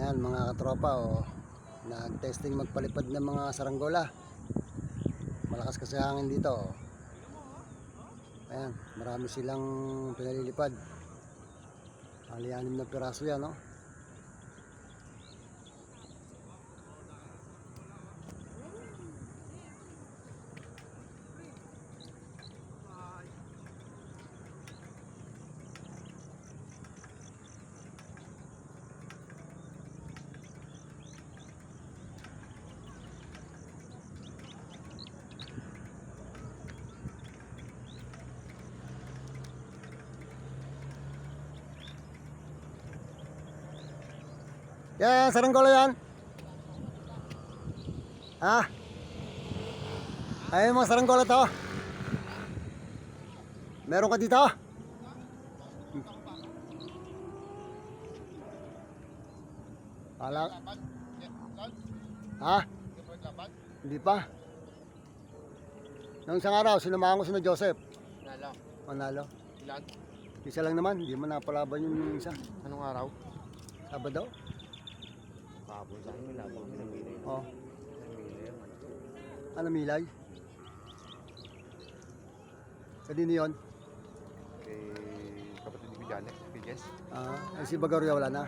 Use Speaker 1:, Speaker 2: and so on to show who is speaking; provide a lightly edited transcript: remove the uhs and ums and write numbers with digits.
Speaker 1: Ayan mga katropa, oh, nag-testing magpalipad ng mga saranggola. Malakas kasi hangin dito, oh. Ayan, marami silang pinalilipad. Hali 6 na piraso yan, oh. Yan, saranggola yan. Ha? Ayun mga saranggola to. Meron ka dito? Ala. Ha? Hindi pa. Nung isang araw, sinamahan ko si na Joseph.
Speaker 2: Nalo.
Speaker 1: Manalo.
Speaker 2: Ilan?
Speaker 1: Isa lang naman, hindi mo napalaban yung isa.
Speaker 2: Anong araw?
Speaker 1: Sabado?
Speaker 2: Kapon sa akin, may labang pinamili.
Speaker 1: Oh.
Speaker 2: Pinamili yung ano.
Speaker 1: Ano milay? Kanino yun?
Speaker 2: Kay kapatid ni Janet, Pijes.
Speaker 1: Ay si Bagaria wala na.